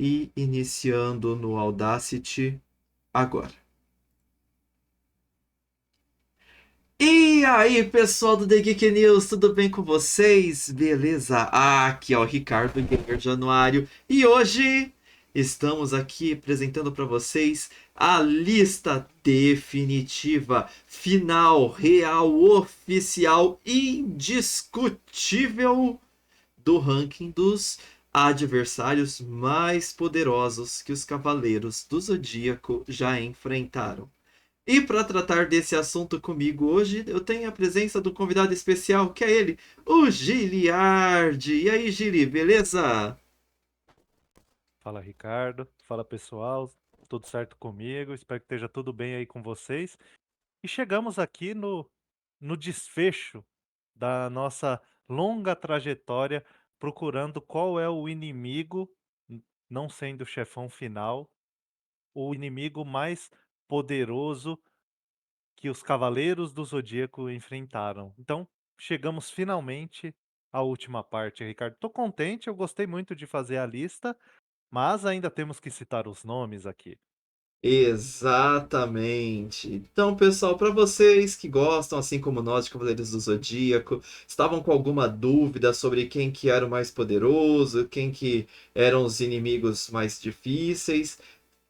e iniciando no Audacity agora. E aí, pessoal do The Geek News, tudo bem com vocês? Beleza? Aqui é o Ricardo Gamer Januário e hoje estamos aqui apresentando para vocês a lista definitiva, final, real, oficial, indiscutível do ranking dos adversários mais poderosos que os Cavaleiros do Zodíaco já enfrentaram. E para tratar desse assunto comigo hoje, eu tenho a presença do convidado especial, que é ele, o Giliard. E aí, Gili, beleza? Fala, Ricardo. Fala, pessoal. Tudo certo comigo? Espero que esteja tudo bem aí com vocês. E chegamos aqui no desfecho da nossa longa trajetória procurando qual é o inimigo, não sendo o chefão final, o inimigo mais poderoso que os Cavaleiros do Zodíaco enfrentaram. Então, chegamos finalmente à última parte, Ricardo. Tô contente, eu gostei muito de fazer a lista. Mas ainda temos que citar os nomes aqui. Exatamente. Então, pessoal, para vocês que gostam, assim como nós, de Cavaleiros do Zodíaco, estavam com alguma dúvida sobre quem que era o mais poderoso, quem que eram os inimigos mais difíceis,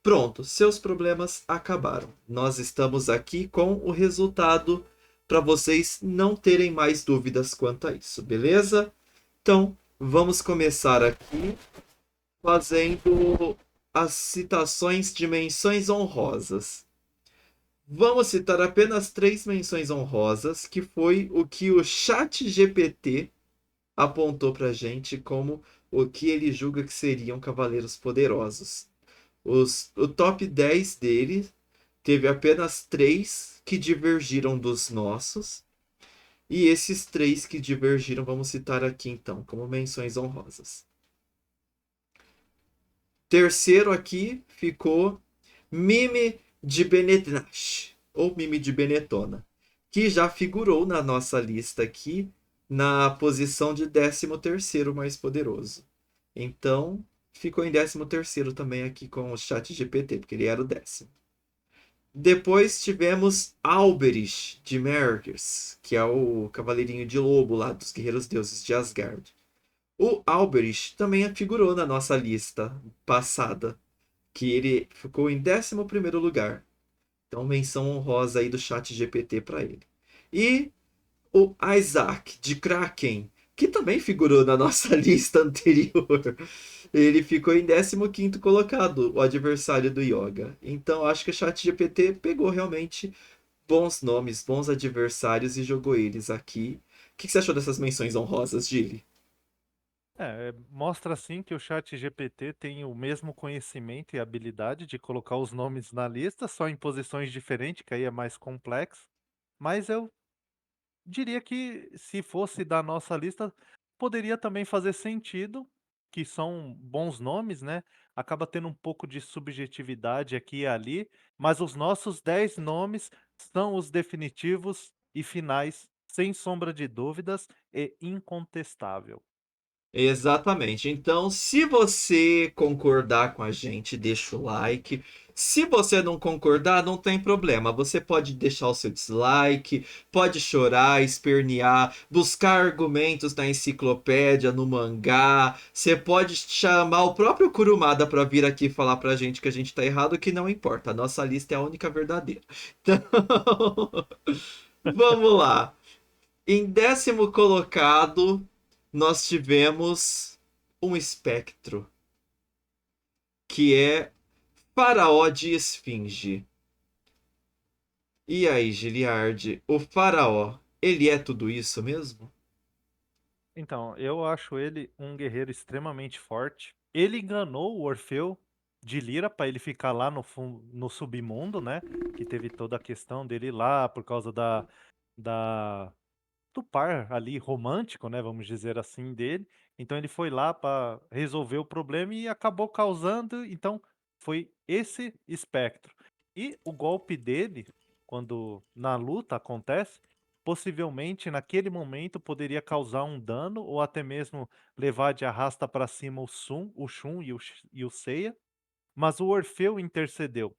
pronto, seus problemas acabaram. Nós estamos aqui com o resultado para vocês não terem mais dúvidas quanto a isso, beleza? Então, vamos começar aqui fazendo as citações de menções honrosas. Vamos citar apenas três menções honrosas, que foi o que o Chat GPT apontou pra gente como o que ele julga que seriam cavaleiros poderosos. O top 10 dele teve apenas três que divergiram dos nossos. E esses três que divergiram, vamos citar aqui então, como menções honrosas. Terceiro aqui ficou Mime de Benetnash, ou Mime de Benetona, que já figurou na nossa lista aqui na posição de 13º mais poderoso. Então, ficou em 13º também aqui com o chat GPT, porque ele era o 10º. Depois tivemos Alberich de Mergers, que é o cavaleirinho de lobo lá dos Guerreiros Deuses de Asgard. O Alberich também figurou na nossa lista passada, que ele ficou em 11º lugar. Então, menção honrosa aí do chat GPT para ele. E o Isaac de Kraken, que também figurou na nossa lista anterior. Ele ficou em 15º colocado, o adversário do Yoga. Então acho que o ChatGPT pegou realmente bons nomes, bons adversários e jogou eles aqui. O que você achou dessas menções honrosas, Gili? Mostra assim que o chat GPT tem o mesmo conhecimento e habilidade de colocar os nomes na lista, só em posições diferentes, que aí é mais complexo. Mas eu diria que se fosse da nossa lista, poderia também fazer sentido, que são bons nomes, né? Acaba tendo um pouco de subjetividade aqui e ali, mas os nossos 10 nomes são os definitivos e finais, sem sombra de dúvidas e incontestável. Exatamente. Então, se você concordar com a gente, deixa o like. Se você não concordar, não tem problema. Você pode deixar o seu dislike, pode chorar, espernear, buscar argumentos na enciclopédia, no mangá. Você pode chamar o próprio Kurumada para vir aqui falar pra gente que a gente tá errado, que não importa. A nossa lista é a única verdadeira. Então, vamos lá. Em 10º colocado, nós tivemos um espectro, que é Faraó de Esfinge. E aí, Giliard, o Faraó, ele é tudo isso mesmo? Então, eu acho ele um guerreiro extremamente forte. Ele enganou o Orfeu de Lira para ele ficar lá no submundo, né? Que teve toda a questão dele lá por causa da do par ali romântico, né? Vamos dizer assim, dele. Então ele foi lá para resolver o problema e acabou causando. Então foi esse espectro. E o golpe dele, quando na luta acontece. possivelmente naquele momento poderia causar um dano ou até mesmo levar de arrasta para cima o Shun e o Seiya, mas o Orfeu intercedeu.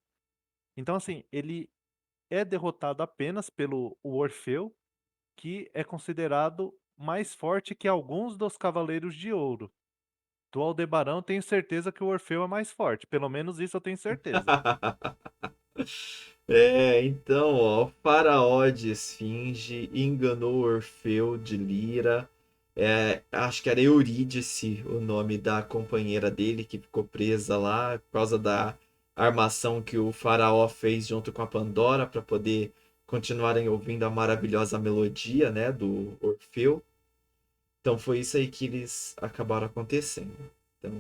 Então assim, ele é derrotado apenas pelo o Orfeu, que é considerado mais forte que alguns dos Cavaleiros de Ouro. Do Aldebarão tenho certeza que o Orfeu é mais forte, pelo menos isso eu tenho certeza. Então, ó, o Faraó de Esfinge enganou Orfeu de Lira. Acho que era Eurídice o nome da companheira dele que ficou presa lá por causa da armação que o Faraó fez junto com a Pandora para poder continuarem ouvindo a maravilhosa melodia, né, do Orfeu. Então foi isso aí que eles acabaram acontecendo. Então,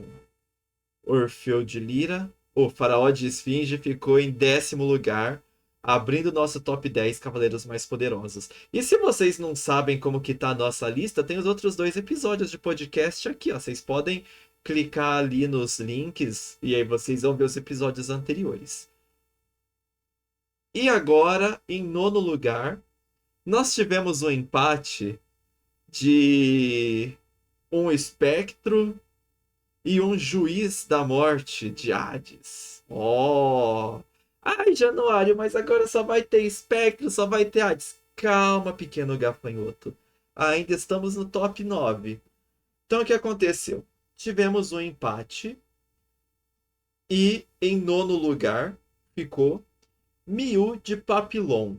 Orfeu de Lira, o Faraó de Esfinge ficou em 10º lugar, abrindo nosso top 10 Cavaleiros Mais Poderosos. E se vocês não sabem como que tá a nossa lista, tem os outros 2 episódios de podcast aqui, ó. Vocês podem clicar ali nos links e aí vocês vão ver os episódios anteriores. E agora, em 9º lugar, nós tivemos um empate de um espectro e um juiz da morte de Hades. Oh! Ai, Januário, mas agora só vai ter espectro, só vai ter Hades. Calma, pequeno gafanhoto. Ainda estamos no top 9. Então o que aconteceu? Tivemos um empate e em 9º lugar ficou Miu de Papillon,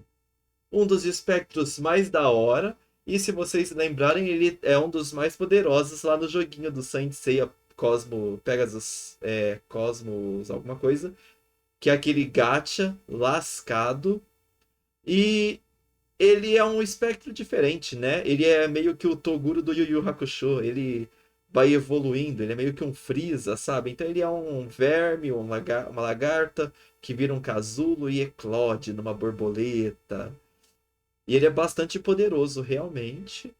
um dos espectros mais da hora. E se vocês lembrarem, ele é um dos mais poderosos lá no joguinho do Saint Seiya Cosmo, Pegasus, Cosmos, alguma coisa. Que é aquele gacha lascado. E ele é um espectro diferente, né? Ele é meio que o Toguro do Yu Yu Hakusho. Ele vai evoluindo, ele é meio que um Frieza, sabe? Então ele é um verme, uma lagarta que vira um casulo e eclode numa borboleta. E ele é bastante poderoso, realmente.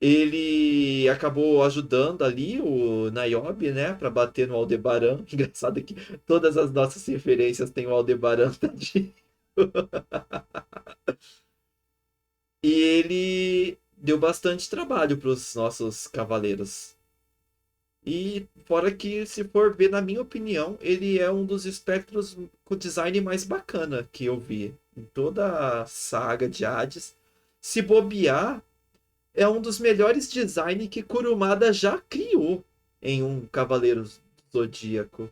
Ele acabou ajudando ali o Niobe, né, para bater no Aldebaran. Engraçado que todas as nossas referências têm o Aldebaran, tadinho. E ele deu bastante trabalho para os nossos cavaleiros. E fora que, se for ver, na minha opinião, ele é um dos espectros com design mais bacana que eu vi em toda a saga de Hades. Se bobear, é um dos melhores designs que Kurumada já criou em um Cavaleiro Zodíaco.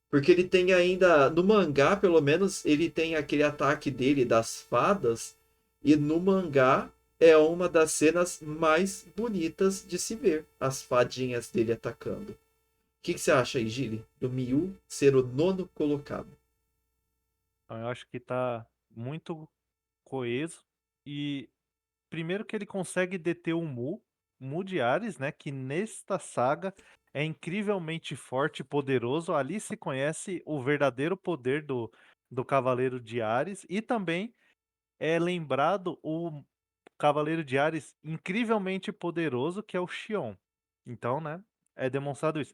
Porque ele tem ainda, no mangá pelo menos, ele tem aquele ataque dele das fadas. E no mangá é uma das cenas mais bonitas de se ver, as fadinhas dele atacando. O que você acha aí, Gili? Do Miu ser o 9º colocado. Então eu acho que tá muito coeso e primeiro que ele consegue deter o Mu de Ares, né, que nesta saga é incrivelmente forte e poderoso. Ali se conhece o verdadeiro poder do Cavaleiro de Ares e também é lembrado o Cavaleiro de Ares incrivelmente poderoso que é o Xion. Então, né, é demonstrado isso.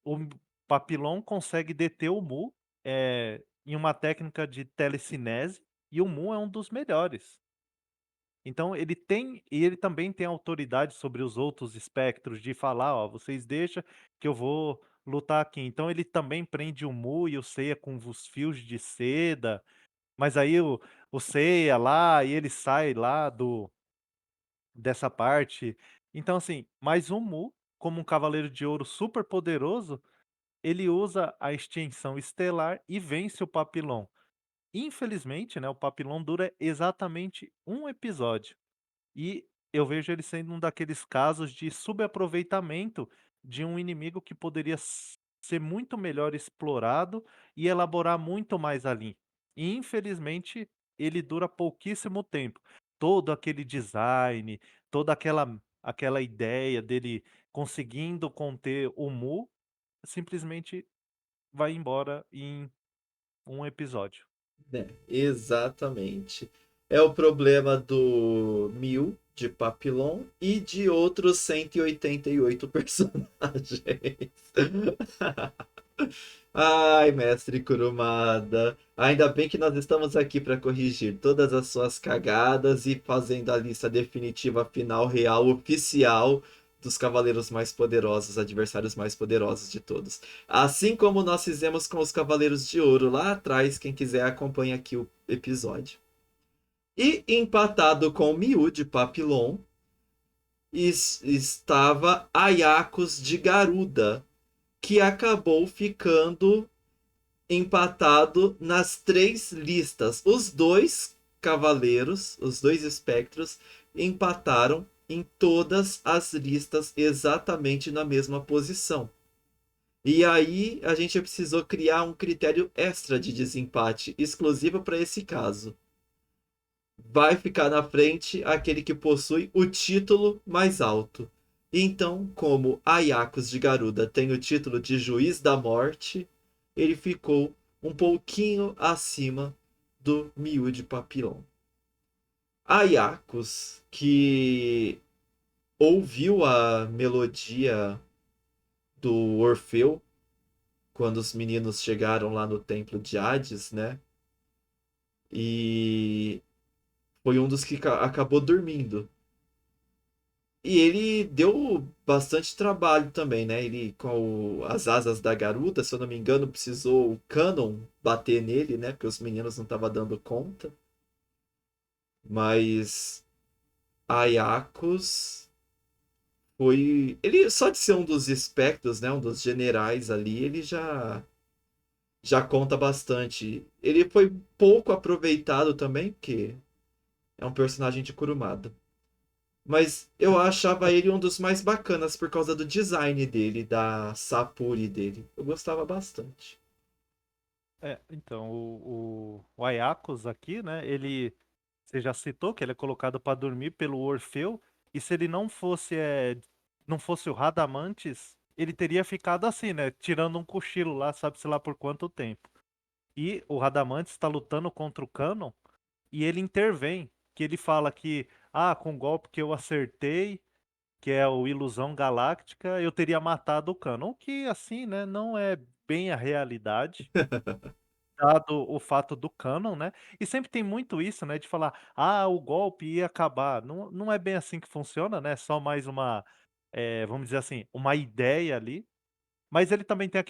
O Papillon consegue deter o Mu, em uma técnica de telecinese e o Mu é um dos melhores. Então ele também tem autoridade sobre os outros espectros de falar: "Ó, vocês deixa que eu vou lutar aqui". Então ele também prende o Mu e o Seiya com os fios de seda, mas aí o Seiya lá e ele sai lá do dessa parte. Então assim, mas o Mu, como um cavaleiro de ouro super poderoso, ele usa a extinção estelar e vence o Papillon. Infelizmente, né, o Papillon dura exatamente um episódio. E eu vejo ele sendo um daqueles casos de subaproveitamento de um inimigo que poderia ser muito melhor explorado e elaborar muito mais ali. E infelizmente ele dura pouquíssimo tempo. Todo aquele design, toda aquela ideia dele conseguindo conter o Mu, simplesmente vai embora em um episódio. Exatamente. É o problema do Mil, de Papillon, e de outros 188 personagens. Ai, mestre Kurumada. Ainda bem que nós estamos aqui para corrigir todas as suas cagadas e fazendo a lista definitiva final real oficial dos cavaleiros mais poderosos, adversários mais poderosos de todos. Assim como nós fizemos com os Cavaleiros de Ouro lá atrás, quem quiser acompanha aqui o episódio. E empatado com Miu de Papillon estava Ayakos de Garuda, que acabou ficando empatado nas três listas. Os dois cavaleiros, os dois espectros, empataram em todas as listas exatamente na mesma posição. E aí a gente precisou criar um critério extra de desempate, exclusivo para esse caso. Vai ficar na frente aquele que possui o título mais alto. Então, como Ayakos de Garuda tem o título de Juiz da Morte, ele ficou um pouquinho acima do Miu de Papillon. Ayakos, que ouviu a melodia do Orfeu quando os meninos chegaram lá no templo de Hades, né? E foi um dos que acabou dormindo. E ele deu bastante trabalho também, né? Ele, com as asas da garuda, se eu não me engano, precisou o Canon bater nele, né? Porque os meninos não estavam dando conta. Mas Ayakos foi. Ele, só de ser um dos espectros, né? Um dos generais ali, ele já conta bastante. Ele foi pouco aproveitado também, porque é um personagem de Kurumada. Mas eu achava ele um dos mais bacanas por causa do design dele, da Sapuri dele. Eu gostava bastante. Então, o Ayakos aqui, né, você já citou que ele é colocado para dormir pelo Orfeu, e se ele não fosse o Radamantes, ele teria ficado assim, né, tirando um cochilo lá, sabe-se lá por quanto tempo. E o Radamantes está lutando contra o Canon, e ele intervém, que ele fala que, com o golpe que eu acertei, que é o Ilusão Galáctica, eu teria matado o Canon, o que, assim, né, não é bem a realidade. Dado o fato do cânon, né, e sempre tem muito isso, né, de falar: "Ah, o golpe ia acabar", não é bem assim que funciona, né, só mais uma, vamos dizer assim, uma ideia ali, mas ele também tem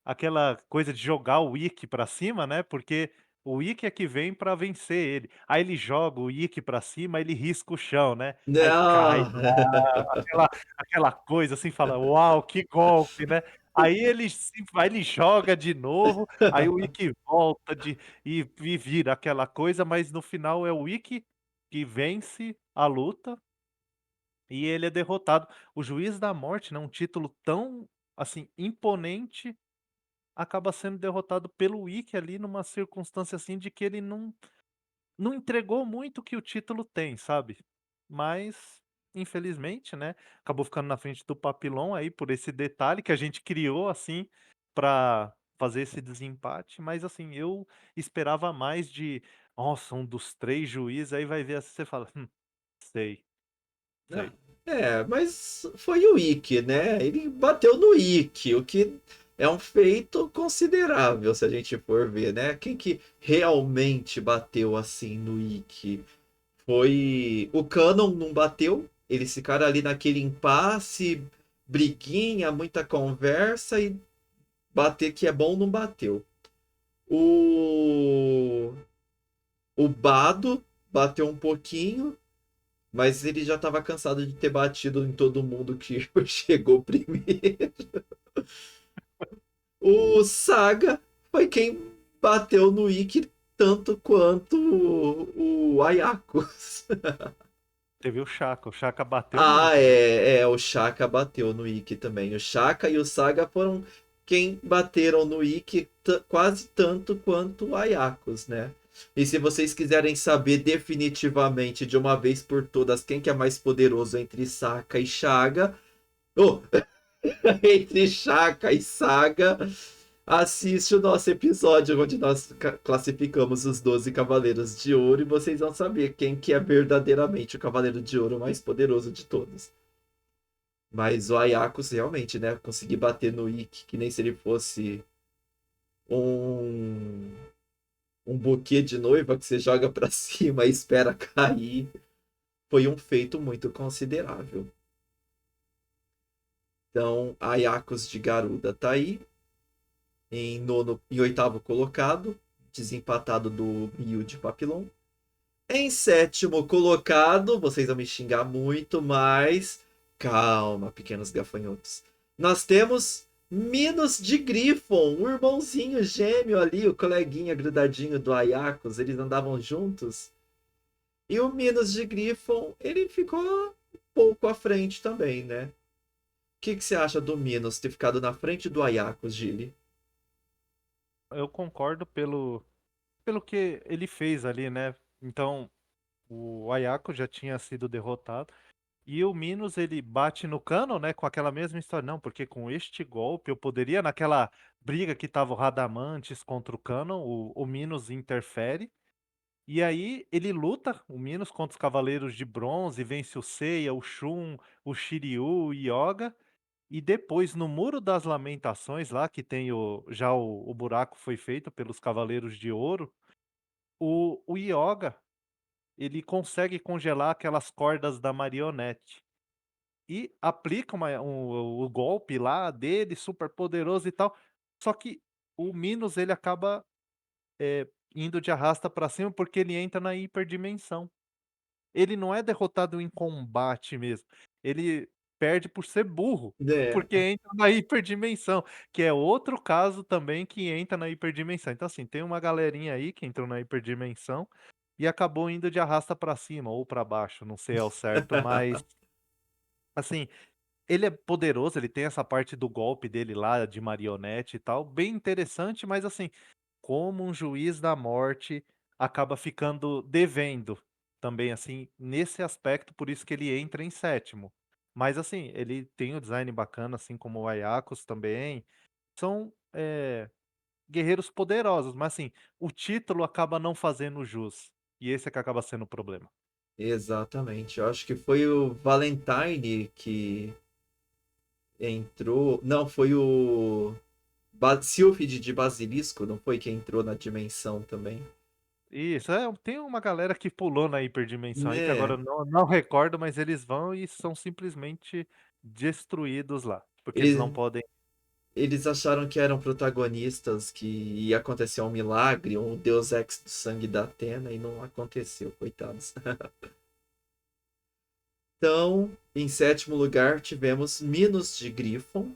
aquela coisa de jogar o Ikki pra cima, né, porque o Ikki é que vem pra vencer ele. Aí ele joga o Ikki pra cima, ele risca o chão, né, aí cai Não! aquela coisa assim, fala: "Uau, que golpe", né. Aí ele joga de novo, aí o Ikki volta e vira aquela coisa, mas no final é o Ikki que vence a luta e ele é derrotado. O Juiz da Morte, né, um título tão, assim, imponente, acaba sendo derrotado pelo Ikki ali numa circunstância, assim, de que ele não entregou muito o que o título tem, sabe. Mas, infelizmente, né, acabou ficando na frente do Papillon aí por esse detalhe que a gente criou, assim, pra fazer esse desempate, mas assim, eu esperava mais de: "Nossa, um dos 3 juízes", aí vai ver assim, você fala: sei, Ah, sei". mas foi o Ikki, né? Ele bateu no Ikki, o que é um feito considerável se a gente for ver, né? Quem que realmente bateu assim no Ikki? Foi o Canon não bateu, eles ficaram ali naquele impasse, briguinha, muita conversa e bater que é bom não bateu. O o Bado bateu um pouquinho, mas ele já estava cansado de ter batido em todo mundo que chegou primeiro. O Saga foi quem bateu no Ikki tanto quanto o Ayakos. Teve o Chaka bateu Ah, muito, viu. o Shaka bateu no Ikki também. O Shaka e o Saga foram quem bateram no Ikki quase tanto quanto o Ayakos, né? E se vocês quiserem saber definitivamente, de uma vez por todas, quem que é mais poderoso entre Saka e Shaga, oh, entre Shaka e Saga, assiste o nosso episódio onde nós classificamos os 12 Cavaleiros de Ouro e vocês vão saber quem que é verdadeiramente o Cavaleiro de Ouro mais poderoso de todos. Mas o Ayakos realmente, né? Conseguir bater no Ikki, que nem se ele fosse um, um buquê de noiva que você joga pra cima e espera cair. Foi um feito muito considerável. Então, Ayakos de Garuda tá aí, em oitavo colocado, desempatado do Miyu de Papillon. Em sétimo colocado, vocês vão me xingar muito, mas calma, pequenos gafanhotos. Nós temos Minos de Griffon, o irmãozinho gêmeo ali, o coleguinha grudadinho do Ayakos, eles andavam juntos. E o Minos de Griffon, ele ficou um pouco à frente também, né? O que você acha do Minos ter ficado na frente do Ayakos, Gili? Eu concordo pelo que ele fez ali, né? Então, o Ayako já tinha sido derrotado. E o Minos, ele bate no Cano, né? Com aquela mesma história. Não, porque com este golpe eu poderia, naquela briga que tava o Radamantes contra o Cano, o Minos interfere. E aí ele luta, o Minos, contra os Cavaleiros de Bronze, vence o Seiya, o Shun, o Shiryu, o Yoga. E depois, no Muro das Lamentações, lá que tem o buraco foi feito pelos Cavaleiros de Ouro, o Yoga, ele consegue congelar aquelas cordas da marionete. E aplica o golpe lá dele, super poderoso e tal. Só que o Minos, ele acaba, indo de arrasta pra cima, porque ele entra na hiperdimensão. Ele não é derrotado em combate mesmo, ele perde por ser burro, É, porque entra na hiperdimensão, que é outro caso também que entra na hiperdimensão. Então, assim, tem uma galerinha aí que entrou na hiperdimensão e acabou indo de arrasta pra cima ou pra baixo, não sei ao certo, mas, assim, ele é poderoso, ele tem essa parte do golpe dele lá de marionete e tal, bem interessante, mas assim, como um juiz da morte acaba ficando devendo também, assim, nesse aspecto, por isso que ele entra em sétimo. Mas assim, ele tem o design bacana, assim como o Ayakos também. São, guerreiros poderosos, mas assim, o título acaba não fazendo jus. E esse é que acaba sendo o problema. exatamente. Eu acho que foi o Valentine que entrou. Não, foi o Sylphid de Basilisco, não foi que entrou na dimensão também? Isso, tem uma galera que pulou na hiperdimensão aí, que agora Né? eu não recordo, mas eles vão e são simplesmente destruídos lá, porque eles não Eles, podem. eles acharam que eram protagonistas, que ia acontecer um milagre, um Deus Ex do sangue da Atena, e não aconteceu, coitados. Então, em sétimo lugar, tivemos Minos de Griffon.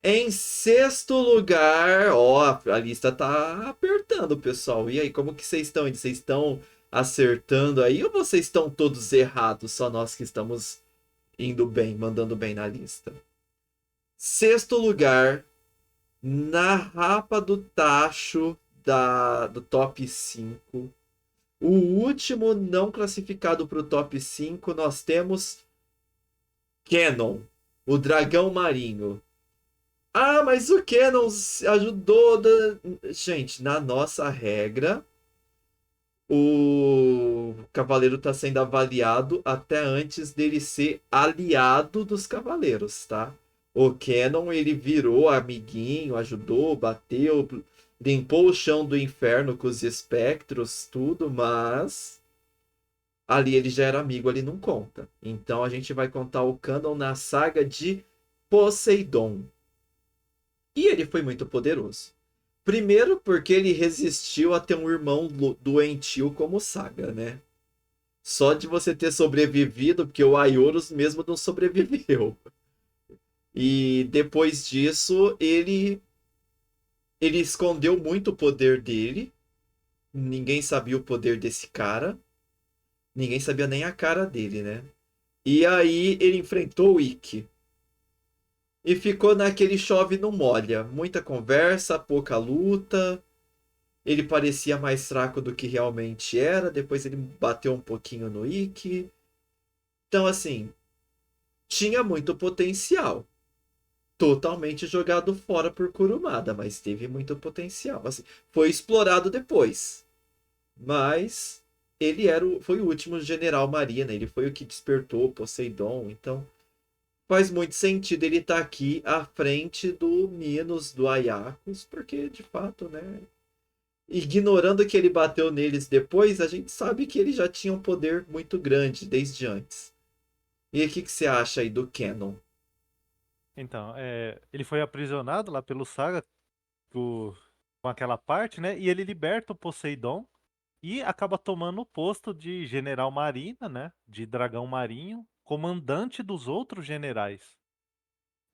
Em sexto lugar, ó, a lista tá apertando, pessoal. E aí, como que vocês estão? Vocês estão acertando aí ou vocês estão todos errados? Só nós que estamos indo bem, mandando bem na lista. Sexto lugar, na rapa do tacho do top 5. O último não classificado para o top 5, nós temos Canon, o dragão marinho. Ah, mas o Canon ajudou. Gente, na nossa regra, o cavaleiro está sendo avaliado até antes dele ser aliado dos cavaleiros, tá? O Canon, ele virou amiguinho, ajudou, bateu, limpou o chão do inferno com os espectros, tudo, mas ali ele já era amigo, ali não conta. Então a gente vai contar o Canon na saga de Poseidon. E ele foi muito poderoso. Primeiro porque ele resistiu a ter um irmão doentio como Saga, né? Só de você ter sobrevivido, porque o Aioros mesmo não sobreviveu. E depois disso, ele escondeu muito o poder dele. Ninguém sabia o poder desse cara. Ninguém sabia nem a cara dele, né? E aí ele enfrentou o Ikki. E ficou naquele chove não molha. Muita conversa, pouca luta. Ele parecia mais fraco do que realmente era. Depois ele bateu um pouquinho no Ikki. Então, assim, tinha muito potencial. Totalmente jogado fora por Kurumada, mas teve muito potencial. Assim, foi explorado depois. Mas ele foi o último general marina. Ele foi o que despertou Poseidon. Então, faz muito sentido ele estar aqui à frente do Minos, do Ayakos, porque de fato, né? Ignorando que ele bateu neles depois, a gente sabe que ele já tinha um poder muito grande desde antes. E aí, o que você acha aí do Canon? Então, ele foi aprisionado lá pelo Saga com aquela parte, né? E ele liberta o Poseidon e acaba tomando o posto de general marina, né? De dragão marinho, comandante dos outros generais.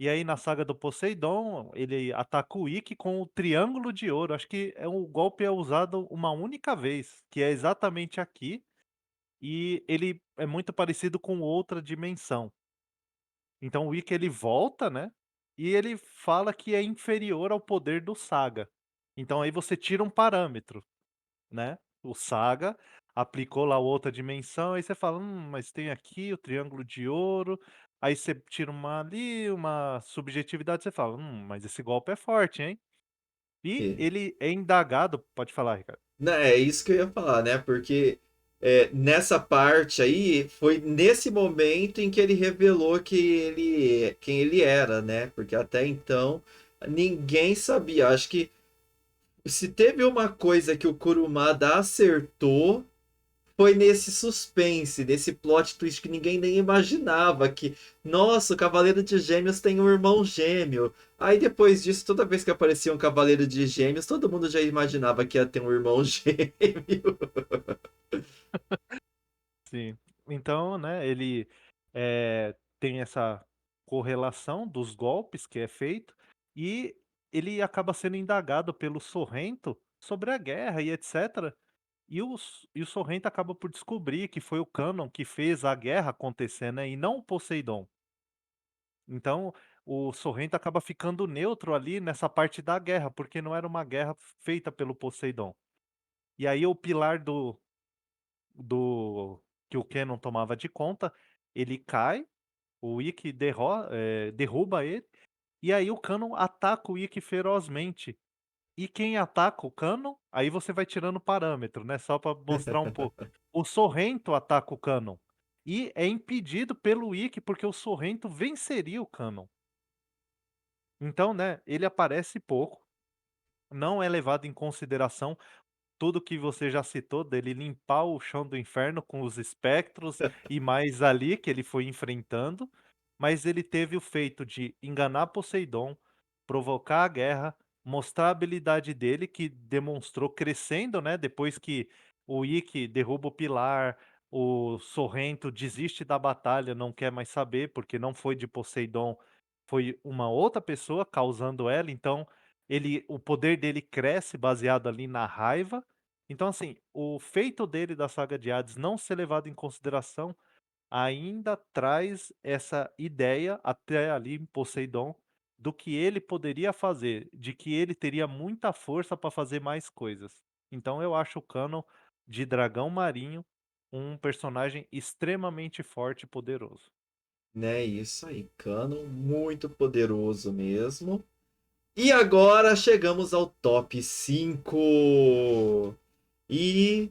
E aí na saga do Poseidon, ele ataca o Ikki com o Triângulo de Ouro. Acho que o golpe é usado uma única vez, que é exatamente aqui. E ele é muito parecido com outra dimensão. Então o Ikki ele volta, né? E ele fala que é inferior ao poder do Saga. Então aí você tira um parâmetro, né? O Saga aplicou lá outra dimensão, aí você fala, mas tem aqui o Triângulo de Ouro. Aí você tira uma ali, uma subjetividade, você fala, mas esse golpe é forte, hein? E E, ele é indagado, pode falar, Ricardo. né, é isso que eu ia falar, né? Porque nessa parte aí foi nesse momento em que ele revelou quem ele era, né? Porque até então ninguém sabia. Acho que se teve uma coisa que o Kurumada acertou foi nesse suspense, nesse plot twist que ninguém nem imaginava que, nossa, o Cavaleiro de Gêmeos tem um irmão gêmeo. Aí depois disso, toda vez que aparecia um Cavaleiro de Gêmeos, todo mundo já imaginava que ia ter um irmão gêmeo. Sim. Então, né, ele tem essa correlação dos golpes que é feito e ele acaba sendo indagado pelo Sorrento sobre a guerra e etc. E o Sorrento acaba por descobrir que foi o Canon que fez a guerra acontecer, né, e não o Poseidon. Então, o Sorrento acaba ficando neutro ali nessa parte da guerra, porque não era uma guerra feita pelo Poseidon. E aí o pilar do que o Canon tomava de conta, ele cai, o Ikki derruba ele, e aí o Canon ataca o Ikki ferozmente. E quem ataca o Canon, aí você vai tirando parâmetro, né, só para mostrar um pouco. O Sorrento ataca o Canon, e é impedido pelo Ikki, porque o Sorrento venceria o Canon. Então, né, ele aparece pouco, não é levado em consideração tudo que você já citou, dele limpar o chão do inferno com os espectros e mais ali que ele foi enfrentando, mas ele teve o feito de enganar Poseidon, provocar a guerra, mostrar a habilidade dele que demonstrou crescendo, né, depois que o Ikki derruba o pilar, o Sorrento desiste da batalha, não quer mais saber, porque não foi de Poseidon, foi uma outra pessoa causando ela, então o poder dele cresce baseado ali na raiva. Então, assim, o feito dele da saga de Hades não ser levado em consideração ainda traz essa ideia, até ali em Poseidon, do que ele poderia fazer, de que ele teria muita força para fazer mais coisas. Então eu acho o Canon de Dragão Marinho um personagem extremamente forte e poderoso. Né, isso aí, Canon, muito poderoso mesmo. E agora chegamos ao top 5. E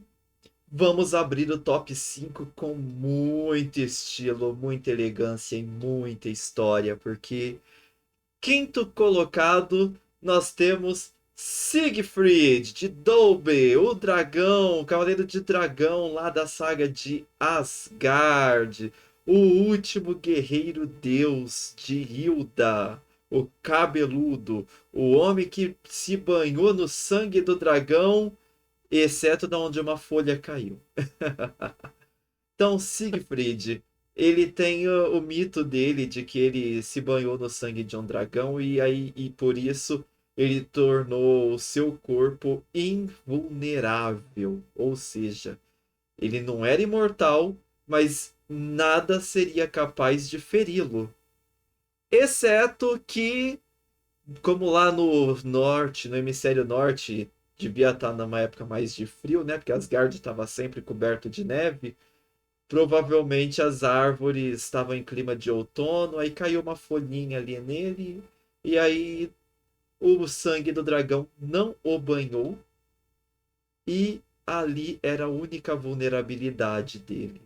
vamos abrir o top 5 com muito estilo, muita elegância e muita história, porque quinto colocado nós temos Siegfried de Dolbe, o dragão, o cavaleiro de dragão lá da saga de Asgard, o último guerreiro deus de Hilda, o cabeludo, o homem que se banhou no sangue do dragão, exceto de onde uma folha caiu. Então, Siegfried, ele tem o mito dele de que ele se banhou no sangue de um dragão e por isso ele tornou o seu corpo invulnerável. Ou seja, ele não era imortal, mas nada seria capaz de feri-lo. Exceto que, como lá no norte, no hemisfério norte, devia estar numa época mais de frio, né? Porque Asgard estava sempre coberto de neve. Provavelmente as árvores estavam em clima de outono, aí caiu uma folhinha ali nele, e aí o sangue do dragão não o banhou, e ali era a única vulnerabilidade dele.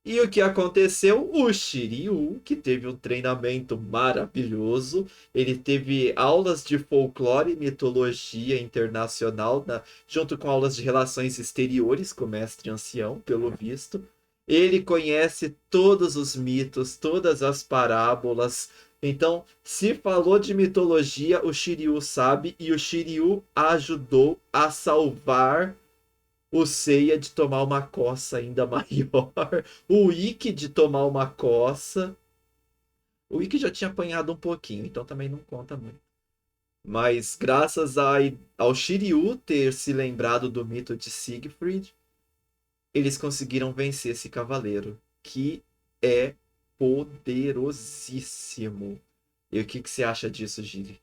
E o que aconteceu? O Shiryu, que teve um treinamento maravilhoso, ele teve aulas de folclore e mitologia internacional, junto com aulas de relações exteriores com o mestre ancião, pelo visto. Ele conhece todos os mitos, todas as parábolas. Então, se falou de mitologia, o Shiryu sabe, e o Shiryu ajudou a salvar o Seiya de tomar uma coça ainda maior, o Ikki de tomar uma coça. O Ikki já tinha apanhado um pouquinho, então também não conta muito. Mas graças ao Shiryu ter se lembrado do mito de Siegfried, eles conseguiram vencer esse cavaleiro, que é poderosíssimo. E o que você acha disso, Giri?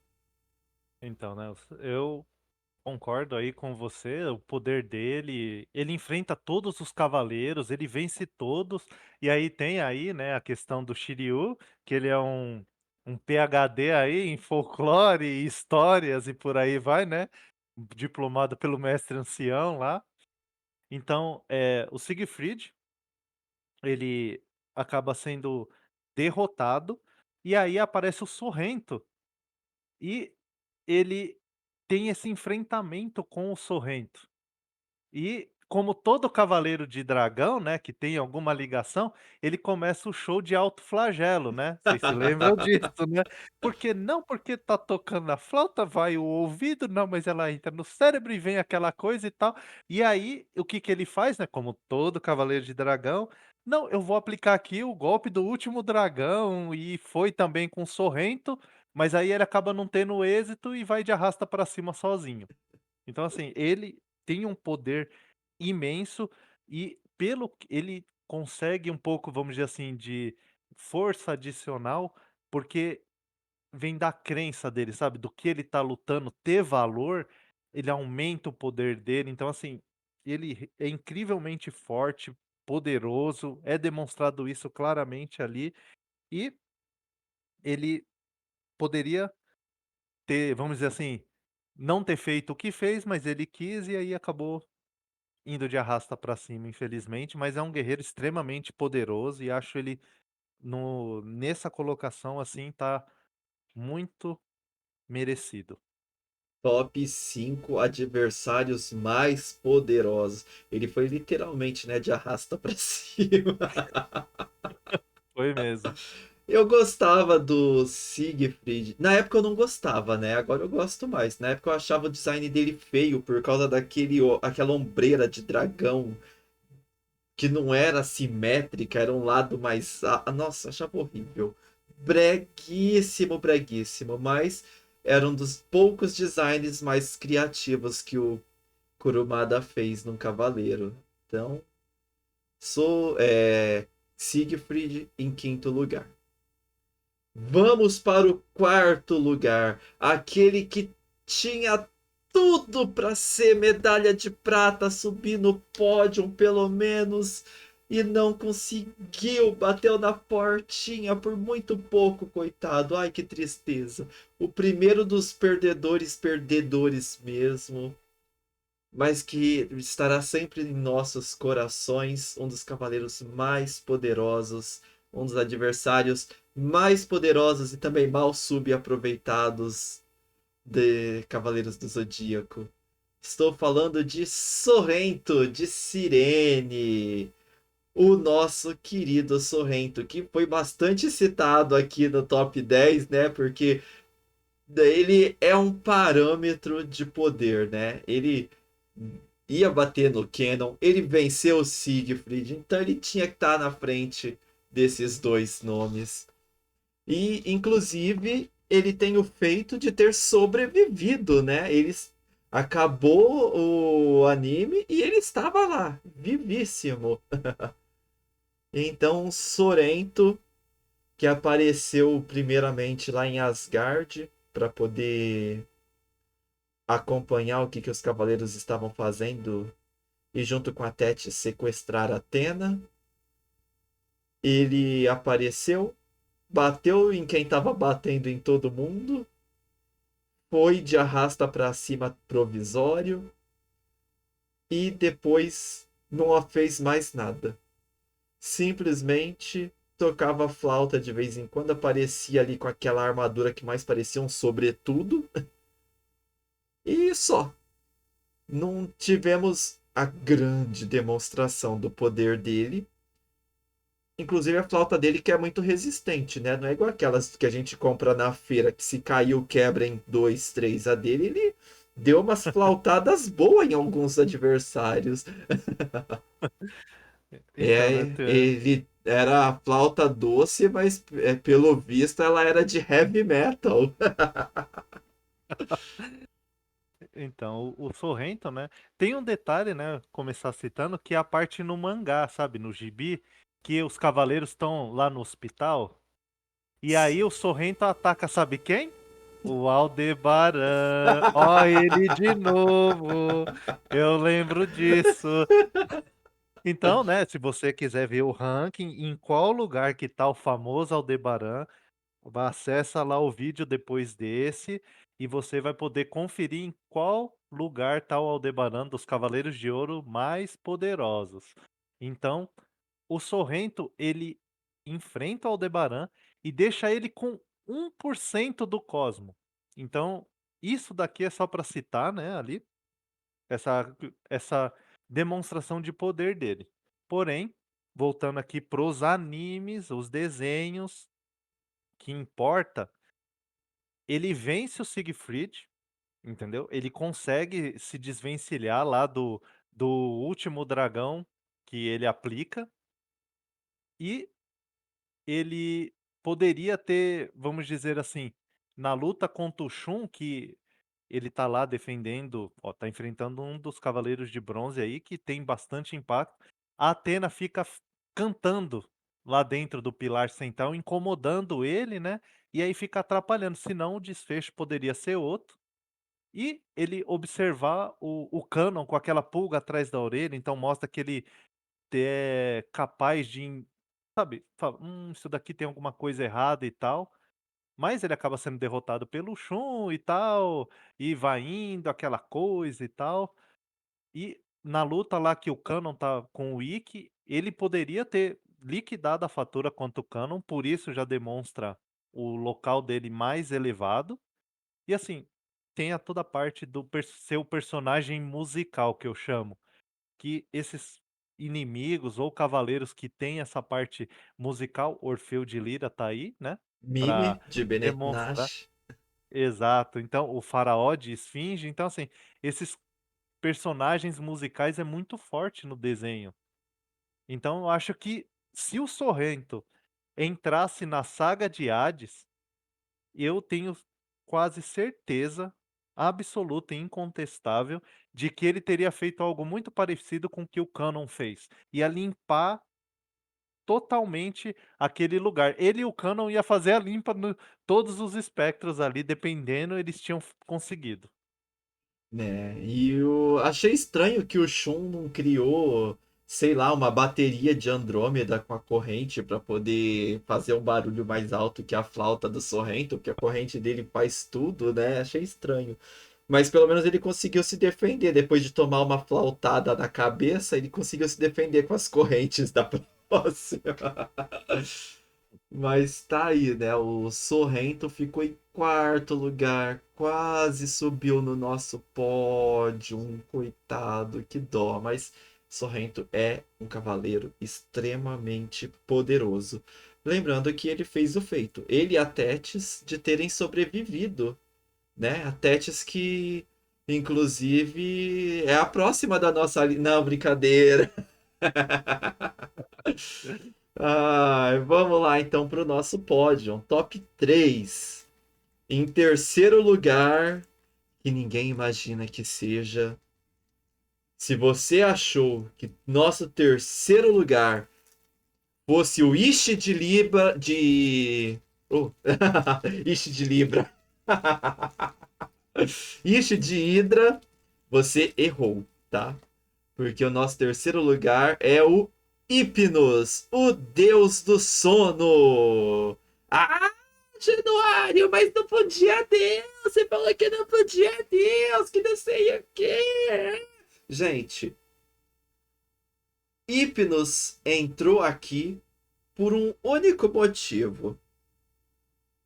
Então, né, eu concordo aí com você, o poder dele, ele enfrenta todos os cavaleiros, ele vence todos, e aí tem aí, né, a questão do Shiryu, que ele é um PhD aí em folclore, e histórias e por aí vai, né, diplomado pelo mestre ancião lá. Então, o Siegfried, ele acaba sendo derrotado, e aí aparece o Sorrento, e ele tem esse enfrentamento com o Sorrento. E, como todo cavaleiro de dragão, né, que tem alguma ligação, ele começa o show de alto flagelo, né, vocês se lembram disso, né. Porque não porque tá tocando a flauta vai o ouvido, não, mas ela entra no cérebro e vem aquela coisa e tal. E aí, o que que ele faz, né, como todo cavaleiro de dragão: "Não, eu vou aplicar aqui o golpe do último dragão", e foi também com o Sorrento, mas aí ele acaba não tendo êxito e vai de arrasta pra cima sozinho. Então, assim, ele tem um poder imenso e pelo que ele consegue um pouco, vamos dizer assim, de força adicional, porque vem da crença dele, sabe, do que ele tá lutando ter valor, ele aumenta o poder dele. Então, assim, ele é incrivelmente forte, poderoso, é demonstrado isso claramente ali, e ele poderia ter, vamos dizer assim, não ter feito o que fez, mas ele quis e aí acabou indo de arrasta pra cima, infelizmente, mas é um guerreiro extremamente poderoso e acho ele no nessa colocação, assim, tá muito merecido. Top 5 adversários mais poderosos. Ele foi literalmente, né, de arrasta pra cima. Foi mesmo. Eu gostava do Siegfried. Na época eu não gostava, né? Agora eu gosto mais. Na época eu achava o design dele feio por causa aquela ombreira de dragão que não era simétrica, era um lado mais. Nossa, achava horrível. Breguíssimo, breguíssimo. Mas era um dos poucos designs mais criativos que o Kurumada fez num cavaleiro. Então, sou Siegfried em quinto lugar. Vamos para o quarto lugar, aquele que tinha tudo para ser medalha de prata, subir no pódio pelo menos, e não conseguiu, bateu na portinha por muito pouco, coitado. Ai, que tristeza. O primeiro dos perdedores, perdedores mesmo, mas que estará sempre em nossos corações, um dos cavaleiros mais poderosos, um dos adversários mais poderosos e também mal subaproveitados de Cavaleiros do Zodíaco. Estou falando de Sorrento, de Cirene, o nosso querido Sorrento, que foi bastante citado aqui no top 10, né? Porque ele é um parâmetro de poder, né? Ele ia bater no Kenon, ele venceu o Siegfried, então ele tinha que estar na frente desses dois nomes. E, inclusive, ele tem o feito de ter sobrevivido, né? Acabou o anime e ele estava lá, vivíssimo. Então, Sorrento, que apareceu primeiramente lá em Asgard para poder acompanhar o que os cavaleiros estavam fazendo e junto com a Tete sequestrar Atena. Ele apareceu, bateu em quem estava batendo em todo mundo, foi de arrasta para cima provisório e depois não fez mais nada. simplesmente tocava flauta de vez em quando, aparecia ali com aquela armadura que mais parecia um sobretudo, e só. Não tivemos a grande demonstração do poder dele. Inclusive a flauta dele que é muito resistente, né? Não é igual aquelas que a gente compra na feira, que se caiu quebra em dois, três. A dele, ele deu umas flautadas boas em alguns adversários. Então, né? Ele era a flauta doce, mas pelo visto ela era de heavy metal. Então, o Sorrento, né? Tem um detalhe, né? Começar citando, que é a parte no mangá, sabe? No gibi, que os cavaleiros estão lá no hospital. E aí o Sorrento ataca, sabe quem? O Aldebaran. Ó, ele de novo. Eu lembro disso. Então, né? Se você quiser ver o ranking, em qual lugar que tá o famoso Aldebaran, acessa lá o vídeo depois desse e você vai poder conferir em qual lugar está o Aldebaran dos Cavaleiros de Ouro mais poderosos. Então, o Sorrento, ele enfrenta o Aldebaran e deixa ele com 1% do Cosmo. Então, isso daqui é só para citar, né, ali, essa demonstração de poder dele. Porém, voltando aqui pros animes, os desenhos, que importa, ele vence o Siegfried, entendeu? Ele consegue se desvencilhar lá do último dragão que ele aplica e ele poderia ter, vamos dizer assim, na luta contra o Shun, que ele tá lá defendendo, ó, tá enfrentando um dos cavaleiros de bronze aí que tem bastante impacto. A Athena fica cantando lá dentro do pilar central, incomodando ele, né? E aí fica atrapalhando, senão o desfecho poderia ser outro. E ele observar o Canon com aquela pulga atrás da orelha, então mostra que ele é capaz de, sabe, fala, isso daqui tem alguma coisa errada e tal. Mas ele acaba sendo derrotado pelo Shun e tal, e vai indo aquela coisa e tal. E na luta lá que o Canon tá com o Ikki, ele poderia ter liquidado a fatura contra o Canon, por isso já demonstra o local dele mais elevado. E assim, tem a toda a parte do seu personagem musical, que eu chamo, que esses inimigos ou cavaleiros que tem essa parte musical, Orfeu de Lira tá aí, né, pra Mime de Bennett demonstrar. Nash. Exato, então o faraó de Esfinge, então assim, esses personagens musicais é muito forte no desenho. Então eu acho que se o Sorrento entrasse na saga de Hades, eu tenho quase certeza absoluta e incontestável de que ele teria feito algo muito parecido com o que o Canon fez. Ia limpar totalmente aquele lugar. Ele e o Canon ia fazer a limpa no todos os espectros ali, dependendo, eles tinham conseguido. Né? E eu achei estranho que o Shun não criou, sei lá, uma bateria de Andrômeda com a corrente para poder fazer um barulho mais alto que a flauta do Sorrento, porque a corrente dele faz tudo, né? Achei estranho. Mas pelo menos ele conseguiu se defender. Depois de tomar uma flautada na cabeça, ele conseguiu se defender com as correntes da próxima. Mas tá aí, né? O Sorrento ficou em quarto lugar, quase subiu no nosso pódio. Coitado, que dó. Mas Sorrento é um cavaleiro extremamente poderoso. Lembrando que ele fez o feito. Ele e a Tétis de terem sobrevivido, né? A Tétis que, inclusive, é a próxima da nossa. Não, brincadeira. Vamos lá então para o nosso pódio. Top 3. Em terceiro lugar, que ninguém imagina que seja. Se você achou que nosso terceiro lugar fosse o Ishi de Libra. De. Oh. Ishi de Libra. Ishi de Hidra, você errou, tá? Porque o nosso terceiro lugar é o Hipnos, o deus do sono. Ah, Januário, mas não podia Deus. Você falou que não podia Deus, que não sei o quê. Gente, Hypnos entrou aqui por um único motivo.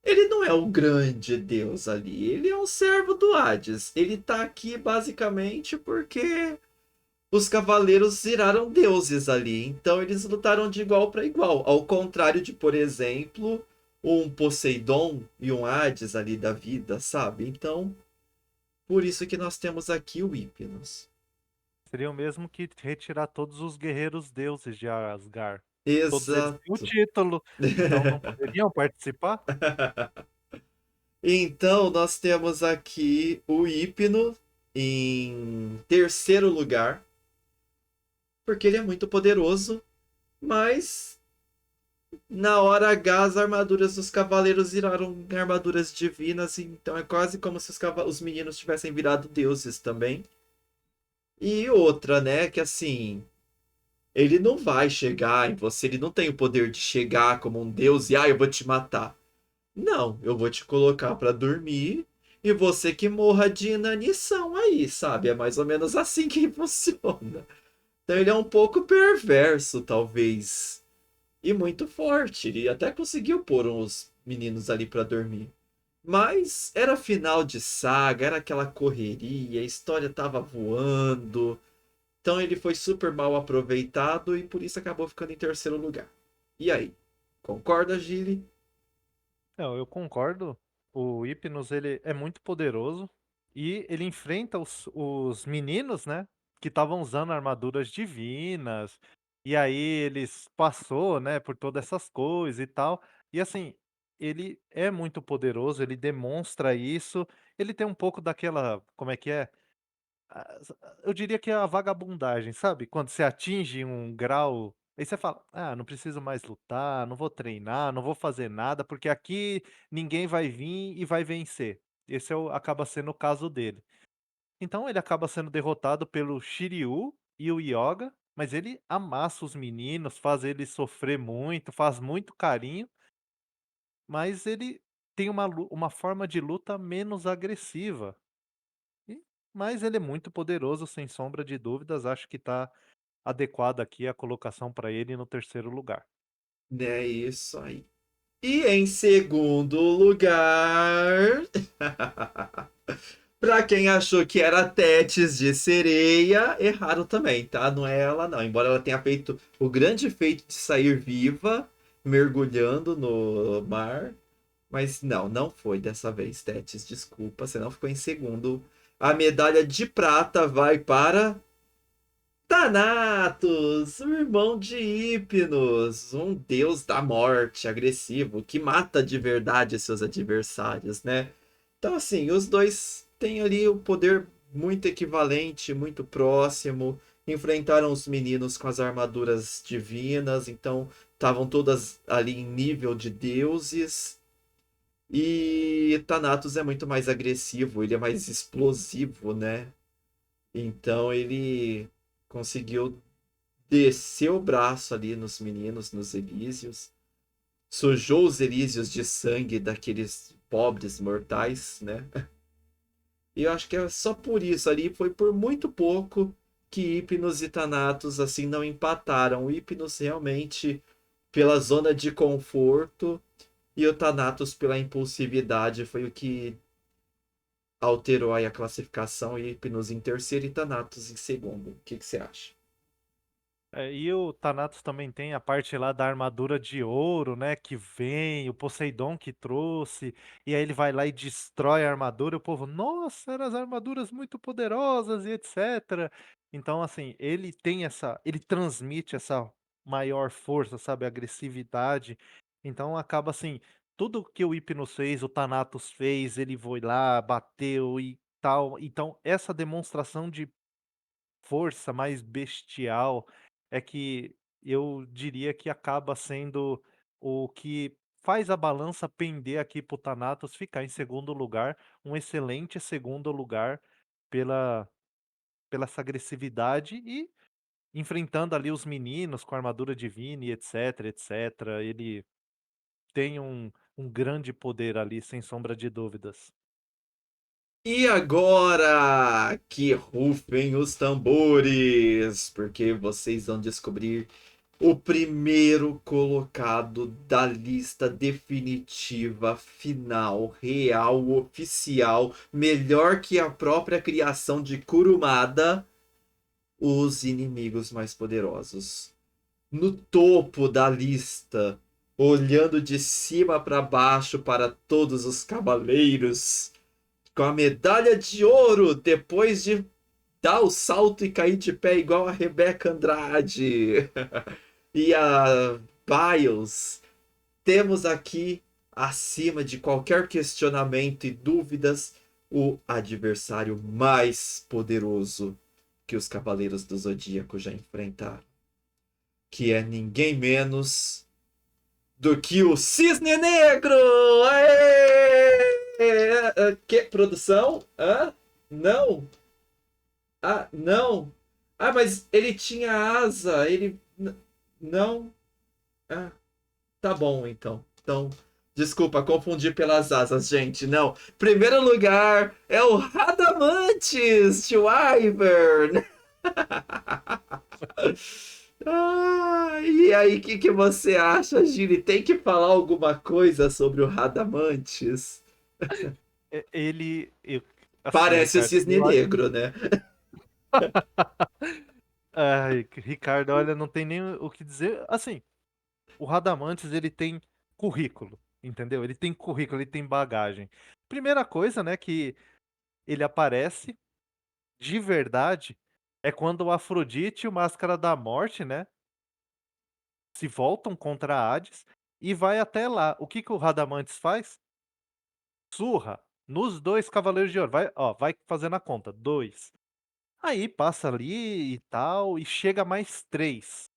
Ele não é o grande deus ali, ele é um servo do Hades. Ele tá aqui basicamente porque os cavaleiros viraram deuses ali, então eles lutaram de igual para igual. Ao contrário de, por exemplo, um Poseidon e um Hades ali da vida, sabe? Então, por isso que nós temos aqui o Hypnos. Seria o mesmo que retirar todos os guerreiros deuses de Asgard. Todos eles têm o Exato. título, então não poderiam participar? Então, nós temos aqui o Hypno em terceiro lugar, porque ele é muito poderoso, mas na hora H as armaduras dos cavaleiros viraram armaduras divinas, então é quase como se os meninos tivessem virado deuses também. E outra, né, que assim, ele não vai chegar em você, ele não tem o poder de chegar como um deus e eu vou te matar. Não, eu vou te colocar pra dormir e você que morra de inanição aí, sabe? É mais ou menos assim que funciona. Então ele é um pouco perverso, talvez. E muito forte. Ele até conseguiu pôr os meninos ali pra dormir. Mas era final de saga, era aquela correria, a história tava voando. Então ele foi super mal aproveitado e por isso acabou ficando em terceiro lugar. E aí? Concorda, Gili? Não, eu concordo. O Hypnos, ele é muito poderoso e ele enfrenta os meninos, né, que estavam usando armaduras divinas, e aí eles passou, né, por todas essas coisas e tal. E assim, ele é muito poderoso, ele demonstra isso, ele tem um pouco daquela, como é que é? Eu diria que é a vagabundagem, sabe? Quando você atinge um grau, aí você fala: "Ah, não preciso mais lutar, não vou treinar, não vou fazer nada, porque aqui ninguém vai vir e vai vencer". Esse acaba sendo o caso dele. Então ele acaba sendo derrotado pelo Shiryu e o Yoga, mas ele amassa os meninos, faz eles sofrer muito, faz muito carinho, mas ele tem uma forma de luta menos agressiva. E mas ele é muito poderoso, sem sombra de dúvidas, acho que tá adequada aqui a colocação para ele no terceiro lugar. É isso aí. E em segundo lugar, pra quem achou que era Tétis de sereia, erraram também, tá? Não é ela, não. Embora ela tenha feito o grande feito de sair viva, mergulhando no mar. Mas não, não foi dessa vez, Tétis. Desculpa, você não ficou em segundo. A medalha de prata vai para Thanatos, o irmão de Hypnos, um deus da morte agressivo que mata de verdade seus adversários, né? Então, assim, os dois têm ali o poder muito equivalente, muito próximo. Enfrentaram os meninos com as armaduras divinas, então estavam todas ali em nível de deuses. E Thanatos é muito mais agressivo, ele é mais explosivo, né? Então ele conseguiu descer o braço ali nos meninos, nos Elísios, sujou os Elísios de sangue daqueles pobres mortais, né? E eu acho que é só por isso ali, foi por muito pouco que Hypnos e Thanatos assim não empataram. O Hypnos realmente pela zona de conforto e o Thanatos pela impulsividade foi o que alterou aí a classificação e Hypnos em terceiro e Thanatos em segundo. O que você acha? E o Thanatos também tem a parte lá da armadura de ouro, né, que vem, o Poseidon que trouxe, e aí ele vai lá e destrói a armadura, e o povo: "Nossa, eram as armaduras muito poderosas e etcétera". Então, assim, ele transmite essa maior força, sabe, agressividade, então acaba assim, tudo que o Hypnos fez, o Thanatos fez, ele foi lá, bateu e tal, então essa demonstração de força mais bestial, é que eu diria que acaba sendo o que faz a balança pender aqui para o Thanatos ficar em segundo lugar, um excelente segundo lugar pela essa agressividade e enfrentando ali os meninos com armadura divina e etcétera, etcétera. Ele tem um grande poder ali, sem sombra de dúvidas. E agora que rufem os tambores, porque vocês vão descobrir o primeiro colocado da lista definitiva, final, real, oficial, melhor que a própria criação de Kurumada, os inimigos mais poderosos. No topo da lista, olhando de cima para baixo para todos os cavaleiros, com a medalha de ouro depois de dar o salto e cair de pé igual a Rebeca Andrade e a Biles. Temos aqui, acima de qualquer questionamento e dúvidas, o adversário mais poderoso que os Cavaleiros do Zodíaco já enfrentaram, que é ninguém menos do que o Cisne Negro! Aê! Que produção? Hã? Não? Ah, não. Ah, mas ele tinha asa. Ele. Não. Ah, tá bom então. Então, desculpa, confundi pelas asas, gente. Não. Primeiro lugar é o Radamantes de Wyvern. Ah, e aí, o que você acha, Gini? Tem que falar alguma coisa sobre o Radamantes? Ele, assim, Parece o Ricardo, Cisne eu acho. Negro, né? Ai, Ricardo, olha, não tem nem o que dizer. Assim, o Radamantes, ele tem currículo, entendeu? Ele tem currículo, ele tem bagagem. Primeira coisa, né, que ele aparece de verdade é quando o Afrodite e o Máscara da Morte, né, se voltam contra Hades e vai até lá. O que que o Radamantes faz? Surra nos 2 Cavaleiros de Ouro. Vai, ó, vai fazendo a conta, 2. Aí passa ali e tal, e chega mais 3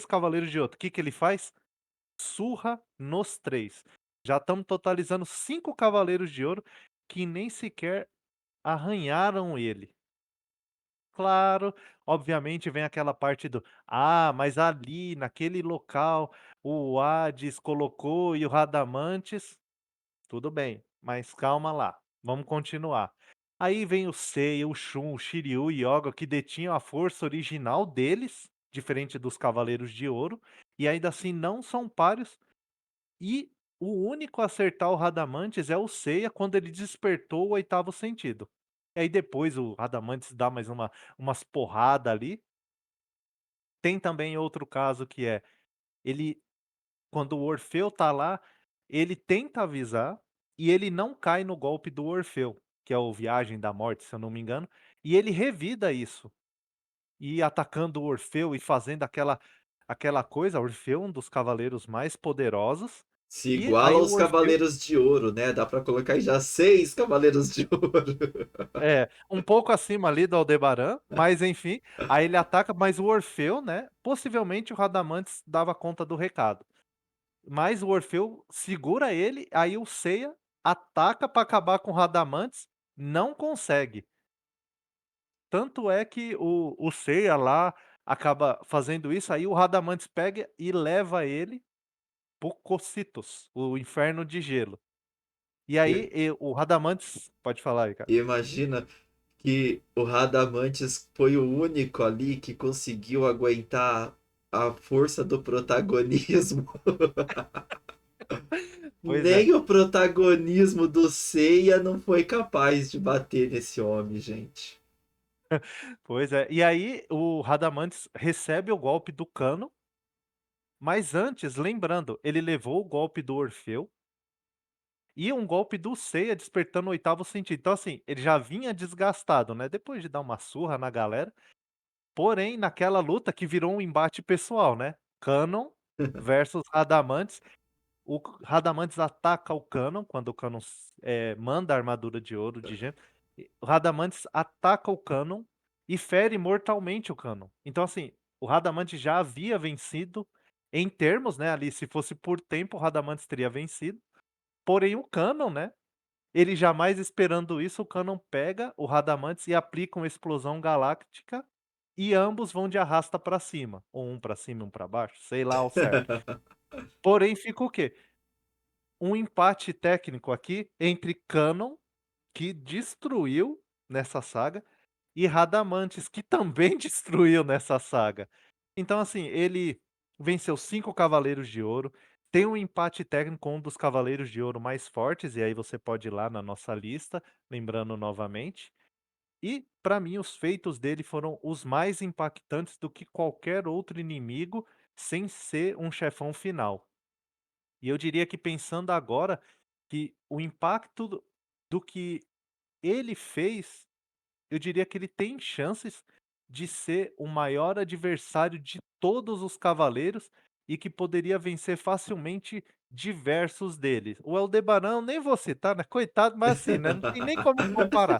Cavaleiros de Ouro. O que que ele faz? Surra nos 3. Já estamos totalizando 5 Cavaleiros de Ouro que nem sequer arranharam ele. Claro, obviamente vem aquela parte do: "Ah, mas ali naquele local o Hades colocou e o Radamantes", tudo bem, mas calma lá, vamos continuar. Aí vem o Seiya, o Shun, o Shiryu e Yoga que detinham a força original deles, diferente dos Cavaleiros de Ouro, e ainda assim não são páreos, e o único a acertar o Radamantes é o Seiya quando ele despertou o oitavo sentido. E aí depois o Radamantes dá mais umas porrada ali. Tem também outro caso que é, ele quando o Orfeu tá lá, ele tenta avisar e ele não cai no golpe do Orfeu, que é o Viagem da Morte, se eu não me engano, e ele revida isso, e atacando o Orfeu e fazendo aquela coisa. Orfeu, um dos cavaleiros mais poderosos, Se e iguala aí o aos Orfeu Cavaleiros de Ouro, né? Dá pra colocar aí já 6 Cavaleiros de Ouro. é, um pouco acima ali do Aldebaran, mas enfim, aí ele ataca, mas o Orfeu, né, possivelmente o Radamantes dava conta do recado. Mas o Orfeu segura ele, aí o Seiya ataca pra acabar com o Radamantes, não consegue. Tanto é que o Seiya lá acaba fazendo isso, aí o Radamantes pega e leva ele para o Cocytus, o Inferno de Gelo. E aí o Radamantes pode falar aí, cara. E imagina que o Radamantes foi o único ali que conseguiu aguentar a força do protagonismo. Pois é, Nem o protagonismo do Seiya não foi capaz de bater nesse homem, gente. pois é. E aí o Radamantes recebe o golpe do Cano, mas antes, lembrando, ele levou o golpe do Orfeu e um golpe do Seiya despertando o oitavo sentido. Então, assim, ele já vinha desgastado, né, depois de dar uma surra na galera, porém, naquela luta que virou um embate pessoal, né, Canon versus Radamantes, o Radamantes ataca o Canon, quando o Canon manda a armadura de ouro de gema, o Radamantes ataca o Canon e fere mortalmente o Canon. Então, assim, o Radamantes já havia vencido em termos, né, ali, se fosse por tempo, o Radamantes teria vencido, porém o Canon, né, ele jamais esperando isso, o Canon pega o Radamantes e aplica uma explosão galáctica e ambos vão de arrasta pra cima, ou um pra cima e um pra baixo, sei lá ao certo. Porém fica o quê? Um empate técnico aqui entre Canon que destruiu nessa saga, e Radamantes, que também destruiu nessa saga. Então, assim, ele venceu 5 Cavaleiros de Ouro, tem um empate técnico com um dos Cavaleiros de Ouro mais fortes, e aí você pode ir lá na nossa lista, lembrando novamente. E, pra mim, os feitos dele foram os mais impactantes do que qualquer outro inimigo, sem ser um chefão final. E eu diria que pensando agora, que o impacto do que ele fez, eu diria que ele tem chances de ser o maior adversário de todos os cavaleiros e que poderia vencer facilmente diversos deles. O Aldebaran eu nem vou citar, né, coitado, mas assim, né, não tem nem como comparar.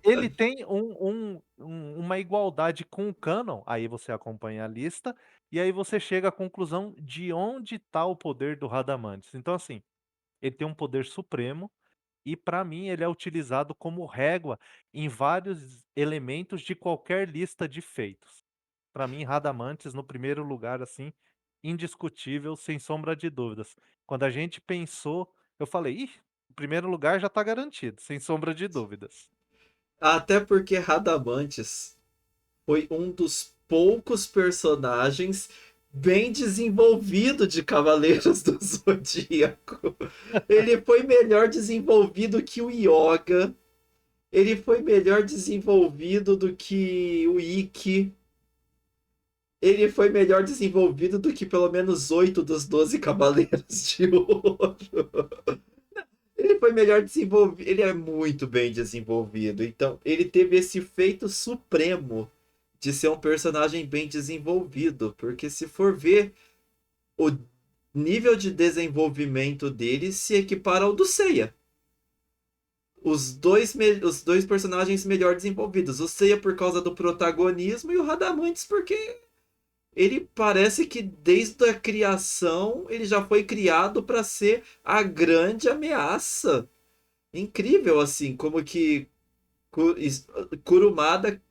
Ele tem uma igualdade com o Canon, aí você acompanha a lista, e aí você chega à conclusão de onde está o poder do Radamantes. Então assim, ele tem um poder supremo, e para mim ele é utilizado como régua em vários elementos de qualquer lista de feitos. Para mim, Radamantes no primeiro lugar, assim, indiscutível, sem sombra de dúvidas. Quando a gente pensou, eu falei: "Ih, o primeiro lugar já está garantido, sem sombra de dúvidas". Até porque Radamantes foi um dos poucos personagens bem desenvolvido de Cavaleiros do Zodíaco. Ele foi melhor desenvolvido que o Yoga. Ele foi melhor desenvolvido do que o Ikki. Ele foi melhor desenvolvido do que pelo menos 8 dos 12 Cavaleiros de Ouro. Ele foi melhor desenvolvido. Ele é muito bem desenvolvido. Então, ele teve esse feito supremo de ser um personagem bem desenvolvido. Porque se for ver, o nível de desenvolvimento dele se equipara ao do Seiya. Os dois personagens melhor desenvolvidos. O Seiya por causa do protagonismo e o Radamantes porque ele parece que desde a criação ele já foi criado para ser a grande ameaça. Incrível assim, como que Kurumada,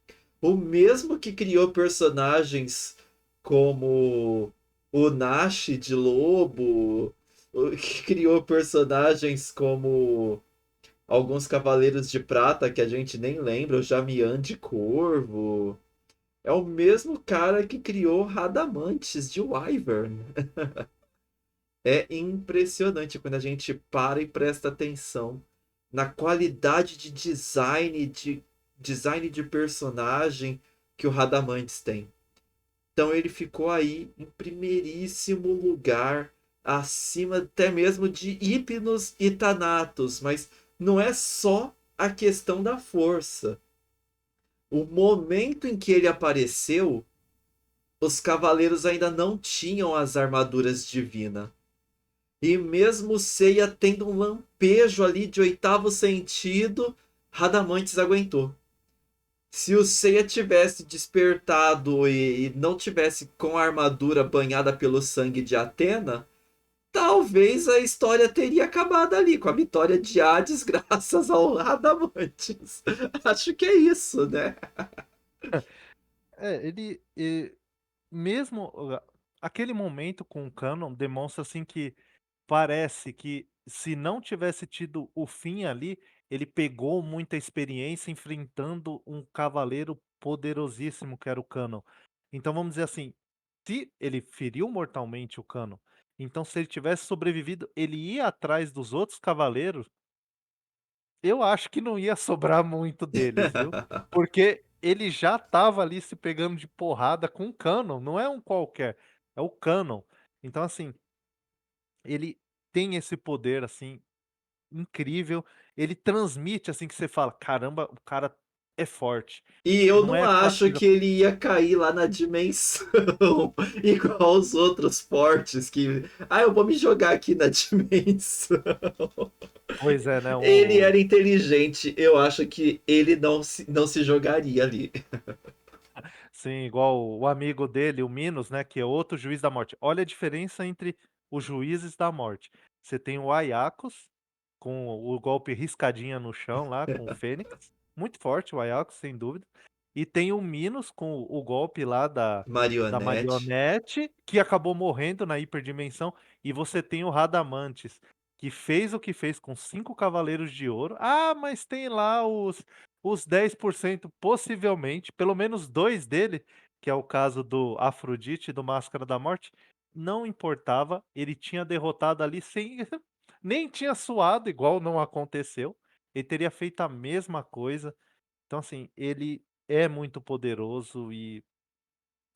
o mesmo que criou personagens como o Nash de Lobo, que criou personagens como alguns Cavaleiros de Prata que a gente nem lembra, o Jamian de Corvo. É o mesmo cara que criou Radamantes de Wyvern. É impressionante quando a gente para e presta atenção na qualidade de design de personagem que o Radamantes tem. Então ele ficou aí em primeiríssimo lugar, acima até mesmo de Hypnos e Thanatos, mas não é só a questão da força. O momento em que ele apareceu, os cavaleiros ainda não tinham as armaduras divinas. E mesmo Seiya tendo um lampejo ali de oitavo sentido, Radamantes aguentou. Se o Seiya tivesse despertado e não tivesse com a armadura banhada pelo sangue de Atena, talvez a história teria acabado ali, com a vitória de Hades graças ao Radamantes. Acho que é isso, né? É, mesmo aquele momento com o Canon demonstra, assim, que parece que se não tivesse tido o fim ali, ele pegou muita experiência enfrentando um cavaleiro poderosíssimo que era o Canon. Então vamos dizer assim, se ele feriu mortalmente o Canon, então se ele tivesse sobrevivido, ele ia atrás dos outros cavaleiros, eu acho que não ia sobrar muito deles, viu. Porque ele já estava ali se pegando de porrada com o Canon, não é um qualquer, é o Canon. Então assim, ele tem esse poder, assim, incrível, ele transmite, assim, que você fala: "Caramba, o cara é forte". E eu Não não é aquela acho coisa. que ele ia cair lá na dimensão igual os outros fortes que. Ah, eu vou me jogar aqui na dimensão. Pois é, né, Ele o era inteligente, eu acho que ele não se jogaria ali. sim, igual o amigo dele, o Minos, né, que é outro juiz da morte. Olha a diferença entre os juízes da morte. Você tem o Aiacos, com o golpe riscadinha no chão lá, com o Fênix, muito forte o Aiacos, sem dúvida. E tem o Minos com o golpe lá da Marionete. marionete, que acabou morrendo na hiperdimensão. E você tem o Radamantes, que fez o que fez com 5 cavaleiros de ouro. Ah, mas tem lá os 10% possivelmente, pelo menos 2 dele, que é o caso do Afrodite e do Máscara da Morte, não importava, ele tinha derrotado ali sem nem tinha suado, igual não aconteceu, ele teria feito a mesma coisa. Então assim, ele é muito poderoso e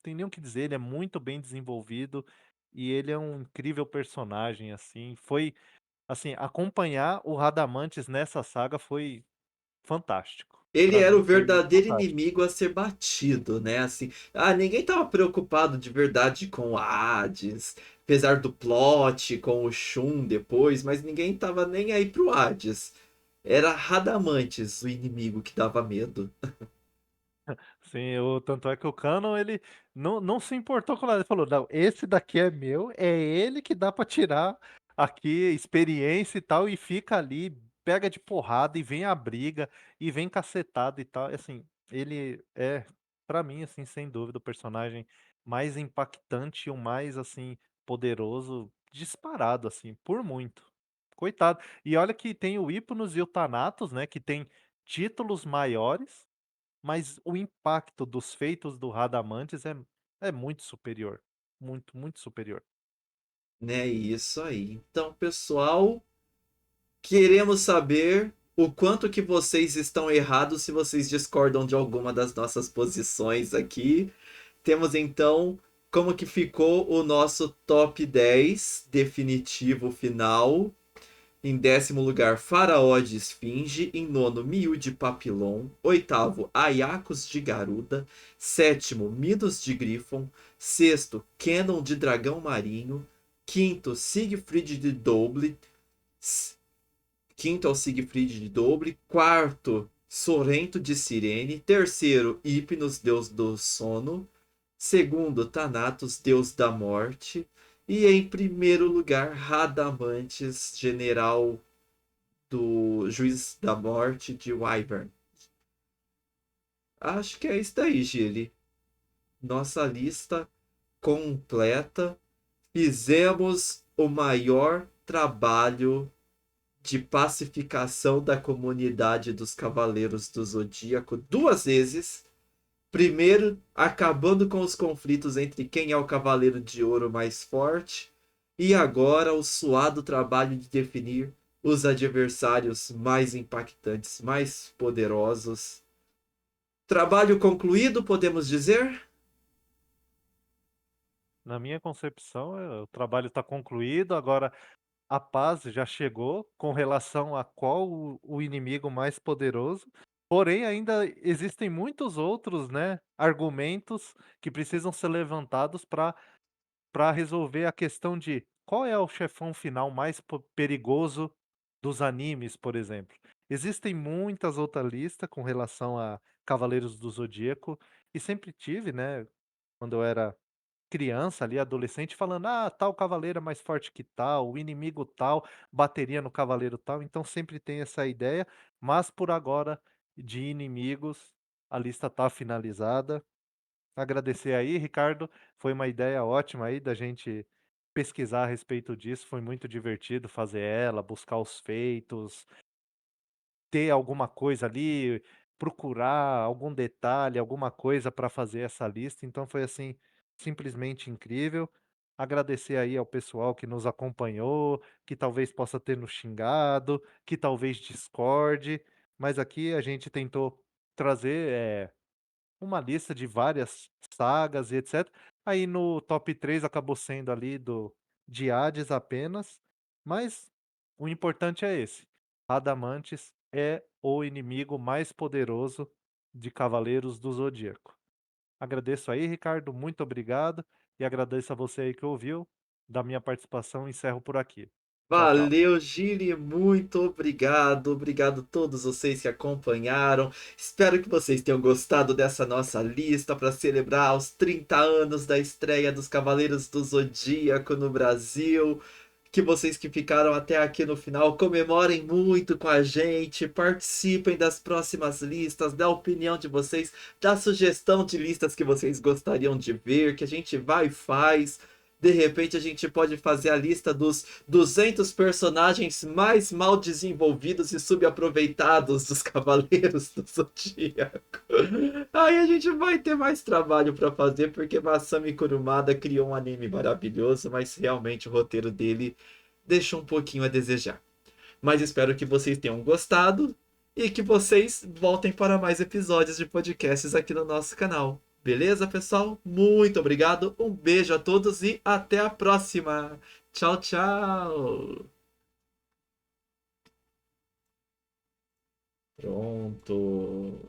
tem nem o que dizer, ele é muito bem desenvolvido e ele é um incrível personagem, assim. Foi, assim, acompanhar o Radamantes nessa saga foi fantástico. Ele Pra era o mim foi verdadeiro fantástico. inimigo a ser batido, né? Assim, ninguém tava preocupado de verdade com Hades, apesar do plot com o Shun depois, mas ninguém tava nem aí pro Hades. Era Radamantes o inimigo que dava medo. Sim, o tanto é que o Canon ele não se importou com nada, ele falou: "Não, esse daqui é meu, é ele que dá pra tirar aqui experiência e tal", e fica ali, pega de porrada e vem a briga, e vem cacetada e tal, e assim, ele é, pra mim, assim, sem dúvida, o personagem mais impactante e o mais, assim, poderoso, disparado, assim, por muito. Coitado. E olha que tem o Hypnos e o Thanatos, né, que tem títulos maiores, mas o impacto dos feitos do Radamantes é muito superior, muito, muito superior. Né? Isso aí. Então, pessoal, queremos saber o quanto que vocês estão errados se vocês discordam de alguma das nossas posições aqui. Temos então como que ficou o nosso top 10 definitivo final. Em décimo lugar, Faraó de Esfinge. Em nono, Miú de Papilon. Oitavo, Aiacos de Garuda. Sétimo, Minos de Grifon. Sexto, Canon de Dragão Marinho. Quinto, Siegfried de Doble. Quinto é o Siegfried de Doble. Quarto, Sorrento de Cirene. Terceiro, Hipnos, deus do sono. Segundo, Thanatos, deus da morte. E em primeiro lugar, Radamantes, general do juiz da morte de Wyvern. Acho que é isso daí, Gili. Nossa lista completa. Fizemos o maior trabalho de pacificação da comunidade dos Cavaleiros do Zodíaco duas vezes. Primeiro, acabando com os conflitos entre quem é o Cavaleiro de Ouro mais forte, e agora o suado trabalho de definir os adversários mais impactantes, mais poderosos. Trabalho concluído, podemos dizer? Na minha concepção, o trabalho está concluído, agora a paz já chegou com relação a qual o inimigo mais poderoso, porém ainda existem muitos outros, né, argumentos que precisam ser levantados para resolver a questão de qual é o chefão final mais perigoso dos animes, por exemplo. Existem muitas outras listas com relação a Cavaleiros do Zodíaco, e sempre tive, né, quando eu era criança ali, adolescente, falando: "Ah, tal cavaleiro é mais forte que tal, o inimigo tal bateria no cavaleiro tal", então sempre tem essa ideia, mas por agora, de inimigos, a lista está finalizada. Agradecer aí, Ricardo, foi uma ideia ótima aí da gente pesquisar a respeito disso, foi muito divertido fazer ela, buscar os feitos, ter alguma coisa ali, procurar algum detalhe, alguma coisa para fazer essa lista, então foi, assim, simplesmente incrível. Agradecer aí ao pessoal que nos acompanhou, que talvez possa ter nos xingado, que talvez discorde, mas aqui a gente tentou trazer, uma lista de várias sagas e etcétera. Aí no top 3 acabou sendo ali do de Hades apenas, mas o importante é esse: Radamantes é o inimigo mais poderoso de Cavaleiros do Zodíaco. Agradeço aí, Ricardo, muito obrigado, e agradeço a você aí que ouviu. Da minha participação, encerro por aqui. Tchau, tchau. Valeu, Gili, muito obrigado. Obrigado a todos vocês que acompanharam. Espero que vocês tenham gostado dessa nossa lista para celebrar os 30 anos da estreia dos Cavaleiros do Zodíaco no Brasil. Que vocês que ficaram até aqui no final comemorem muito com a gente, participem das próximas listas, dá a opinião de vocês, dá sugestão de listas que vocês gostariam de ver, que a gente vai e faz. De repente a gente pode fazer a lista dos 200 personagens mais mal desenvolvidos e subaproveitados dos Cavaleiros do Zodíaco. Aí a gente vai ter mais trabalho para fazer, porque Masami Kurumada criou um anime maravilhoso, mas realmente o roteiro dele deixa um pouquinho a desejar. Mas espero que vocês tenham gostado e que vocês voltem para mais episódios de podcasts aqui no nosso canal. Beleza, pessoal? Muito obrigado, um beijo a todos e até a próxima. Tchau, tchau. Pronto.